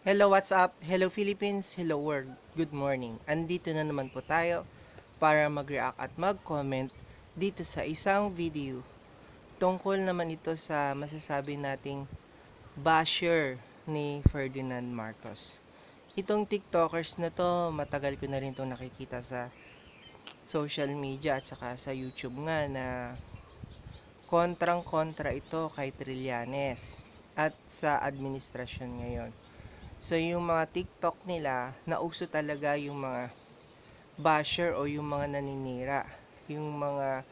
Hello, what's up? Hello Philippines, hello world. Good morning. Andito na naman po tayo para mag-react at mag-comment dito sa isang video. Tungkol naman ito sa masasabi nating basher ni Ferdinand Marcos. Itong TikTokers na to, matagal ko na rin itong nakikita sa social media at saka sa YouTube nga na kontrang-kontra ito kay Trillanes at sa administrasyon ngayon. So yung mga TikTok nila, nauso talaga yung mga basher o yung mga naninira, yung mga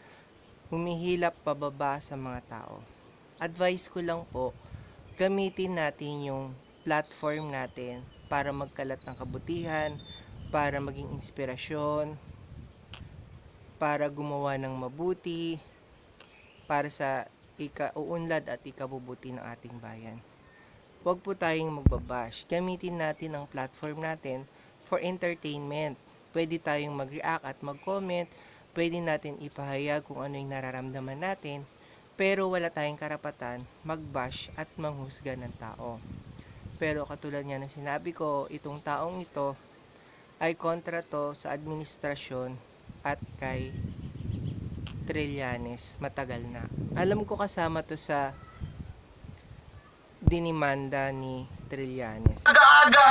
humihilap pababa sa mga tao. Advice ko lang po, gamitin natin yung platform natin para magkalat ng kabutihan, para maging inspirasyon, para gumawa ng mabuti, para sa ikauunlad at ikabubuti ng ating bayan. Huwag po tayong magbabash. Gamitin natin ang platform natin for entertainment. Pwede tayong mag-react at mag-comment. Pwede natin ipahayag kung ano yung nararamdaman natin. Pero wala tayong karapatan mag-bash at manghusga ng tao. Pero katulad nga ng sinabi ko, itong taong ito ay kontra to sa administrasyon at kay Trillanes matagal na. Alam ko kasama to sa dinimanda ni Trillanes. Aga-aga,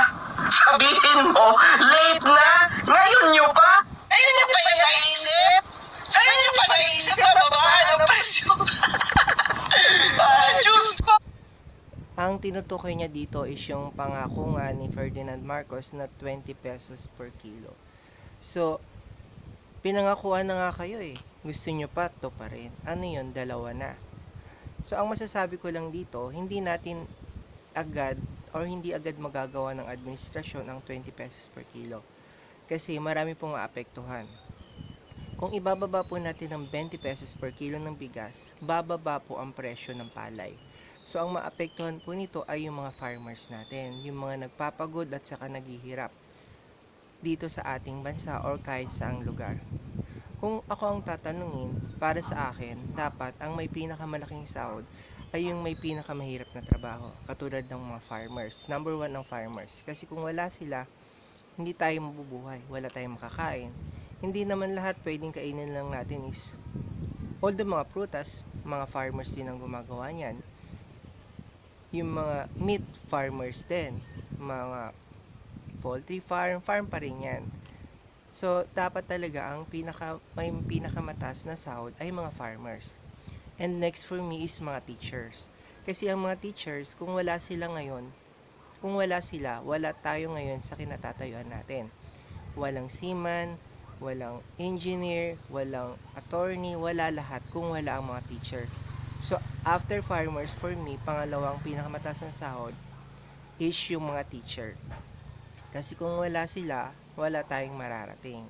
sabihin mo, late na, ngayon nyo pa? Ayun nyo pa yung naisip? Ayun nyo pa naisip na babaan ang presyo? Diyos ko! Ang tinutukoy niya dito is yung pangako nga ni Ferdinand Marcos na 20 pesos per kilo. So, pinangakuan na nga kayo eh. Gusto nyo pa, to pa rin. Ano yun? Dalawa na. So, ang masasabi ko lang dito, hindi natin agad or hindi agad magagawa ng administrasyon ang 20 pesos per kilo. Kasi marami pong maapektuhan. Kung ibababa po natin ng 20 pesos per kilo ng bigas, bababa po ang presyo ng palay. So, ang maapektuhan po nito ay yung mga farmers natin, yung mga nagpapagod at saka naghihirap dito sa ating bansa or kahit saang lugar. Kung ako ang tatanungin, para sa akin, dapat ang may pinakamalaking sahod ay yung may pinakamahirap na trabaho, katulad ng mga farmers. Number one ang farmers. Kasi kung wala sila, hindi tayo mabubuhay, wala tayong makakain. Hindi naman lahat pwedeng kainin lang natin is, although mga prutas, mga farmers din ang gumagawa niyan. Yung mga meat farmers din, mga poultry farm pa rin yan. So, dapat talaga ang may pinakamataas na sahod ay mga farmers. And next for me is mga teachers. Kasi ang mga teachers, kung wala sila ngayon, kung wala sila, wala tayo ngayon sa kinatatayuan natin. Walang seaman, walang engineer, walang attorney, wala lahat kung wala ang mga teacher. So, after farmers, for me, pangalawang pinakamataas na sahod is yung mga teacher. Kasi kung wala sila, wala tayong mararating.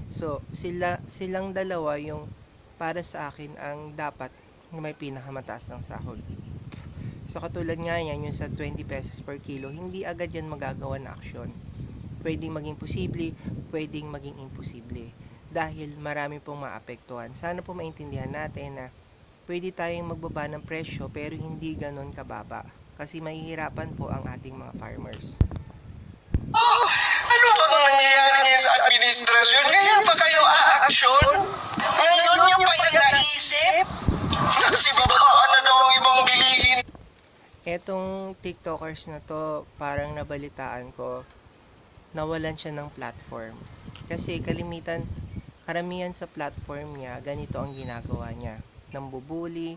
So, silang dalawa yung para sa akin ang dapat may pinakamataas ng sahod. So, katulad nga yan, yung sa 20 pesos per kilo, hindi agad yan magagawa na aksyon. Pwedeng maging posible, pwedeng maging imposible. Dahil marami pong maapektuhan. Sana po maintindihan natin na pwede tayong magbaba ng presyo pero hindi ganon kababa. Kasi mahihirapan po ang ating mga farmers. Oh, ano ba bang nangyayari ngayon sa administrasyon? Ngayon pa kayo a-aksyon? Ngayon nyo pa yung naisip? Nagsibabaan na daw ang ibang bilihin. Etong TikTokers na to, parang nabalitaan ko, nawalan siya ng platform. Kasi karamihan sa platform niya, ganito ang ginagawa niya. Nambubuli,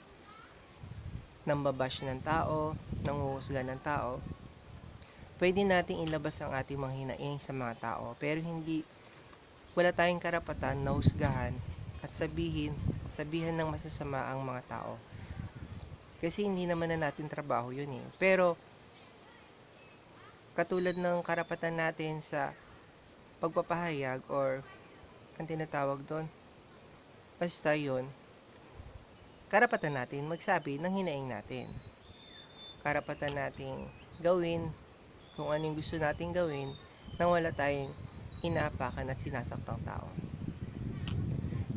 nambabash ng tao, nanghuhusga ng tao. Pwede nating ilabas ang ating mga hinaing sa mga tao, pero wala tayong karapatan na husgahan at sabihan ng masasama ang mga tao. Kasi hindi naman na natin trabaho yun eh. Pero, katulad ng karapatan natin sa pagpapahayag or ang tinatawag doon, basta yun, karapatan natin magsabi ng hinaing natin. Karapatan nating gawin kung ano yung gusto nating gawin nang wala tayong inaapakan at sinasaktang tao.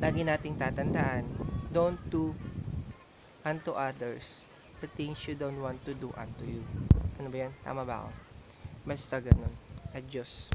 Lagi nating tatandaan, don't do unto others the things you don't want to do unto you. Ano ba yan? Tama ba ako? Basta ganun. Adios.